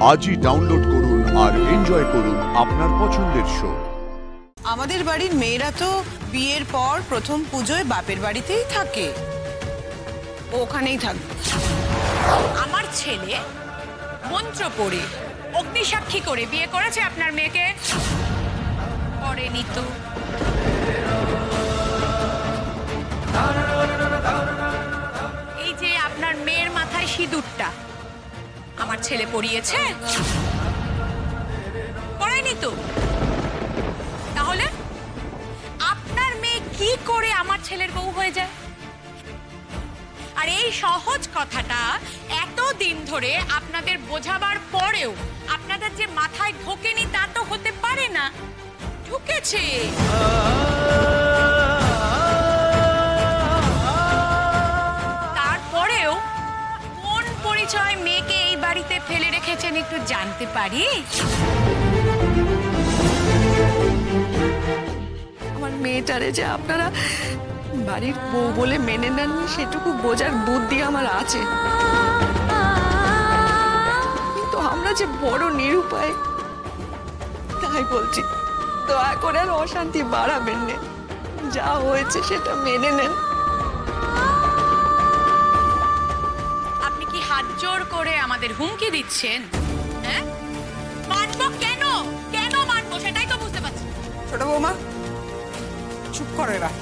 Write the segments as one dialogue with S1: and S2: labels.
S1: আজই ডাউনলোড করুন আর এনজয় করুন আপনার পছন্দের শো।
S2: আমাদের বাড়ির মেয়েরা তো বিয়ের পর প্রথম পুজোয় বাপের বাড়িতেই থাকে, ওখানেই থাকবে।
S3: আমার ছেলে মন্ত্র পড়ে অগ্নিসাক্ষী করে বিয়ে করেছে আপনার মেয়েকে? করেনি তো। এই যে আপনার মেয়ের মাথায় সিঁদুরটা আমার ছেলে পরিয়েছে? করেনি তো। তাহলে আপনার মেয়ে কি করে আমার ছেলের বউ হয়ে যায়? আর এই সহজ কথাটা এতদিন ধরে আপনাদের বোঝাবার পরেও আপনাদের যে মাথায় ঢোকেনি তা তো হতে পারে না। ঢুকেছে। তারপরেও কোন পরিচয় মেয়েকে এই বাড়িতে ফেলে রেখেছেন একটু জানতে পারি?
S4: আমার মেয়েটারে যে আপনারা বাড়ির বউ বলে মেনে নেন সেটুকু বোঝার বুদ্ধি আমার আছে, কিন্তু আমরা যে বড় নিরুপায়, তাই বলছি দয়া করে আর অশান্তি বাড়াবেন না। যা হয়েছে সেটা মেনে নেন।
S3: আপনি কি হাত জোর করে আমাদের হুমকি দিচ্ছেন? হ্যাঁ, মানবো কেন? কেন মানবো সেটাই তো বুঝতে পারছি।
S2: ছোট বৌমা চুপ করো এবার।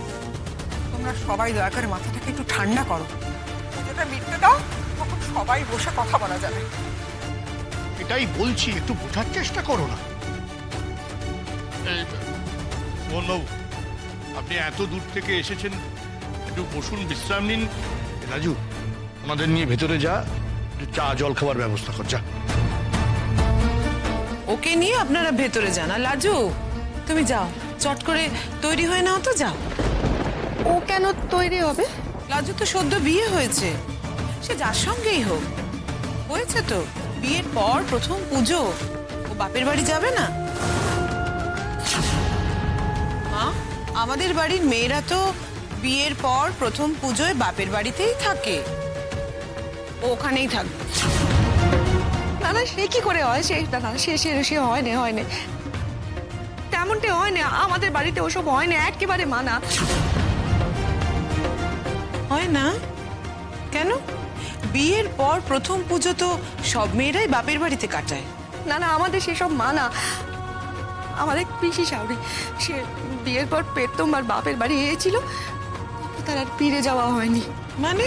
S2: তোমরা সবাই দয়া করে মাথাটাকে একটু ঠান্ডা করো, পুজোটা মিটতে দাও, তখন সবাই বসে কথা বলা যাবে।
S5: এটাই বলছি, একটু বোঝার চেষ্টা করো না। মোহনবাবু, আপনি এত দূর থেকে এসেছেন, একটু বসুন, বিশ্রাম নিন। রাজু, আমাদের নিয়ে ভেতরে যা, চা জল খাবার ব্যবস্থা কর, যা।
S2: ওকে নিয়ে আপনারা ভেতরে যান। আর লাজু, তুমি যাও, চট করে তৈরি হয়ে নাও তো, যাও।
S4: ও কেন তৈরি হবে?
S2: লাজু তো সদ্য বিয়ে হয়েছে, সে যার সঙ্গেই হোক। হয়েছে তো, বিয়ের পর প্রথম পুজো, ও বাপের বাড়ি যাবে না? মা, আমাদের বাড়ির মেয়েরা তো বিয়ের পর প্রথম পুজোয় বাপের বাড়িতেই থাকে, ও ওখানেই থাকবে।
S4: না না, সে কি করে হয়? সে হয় না, তেমনটি হয় না। আমাদের বাড়িতে ওসব হয় না, একেবারে মানা।
S2: হয় না কেন? বিয়ের পর প্রথম পুজো তো সব মেয়েরাই বাপের বাড়িতে কাটায়।
S4: না না, আমাদের সেসব মানা। আমাদের পিসি শাশুড়ি, সে বিয়ের পর প্রথমবার বাপের বাড়ি গিয়েছিল, তার আর ফিরে যাওয়া হয়নি।
S2: মানে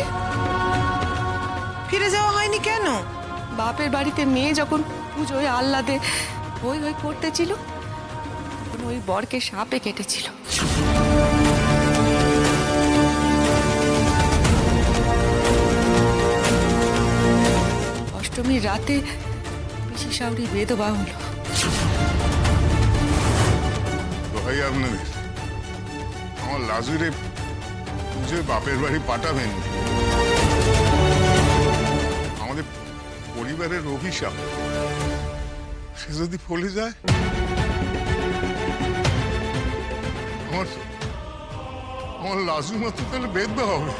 S2: ফিরে যাওয়া হয়নি কেন?
S4: বাপের বাড়িতে মেয়ে যখন পুজোয় আহ্লাদে হই হই করতেছিল, তখন ওই বরকে সাপে কেটেছিল। অষ্টমীর রাতে পিসি শাশুড়ি বেদবা হলো।
S6: ভাই, আপনাদের আমার লাজুরে পুজোয় বাপের বাড়ি পাঠাবেন। আমাদের পরিবারের অভিশাপ, সে যদি ফলে যায়, আমার লাজুর মতো তাহলে বেদবা হবে।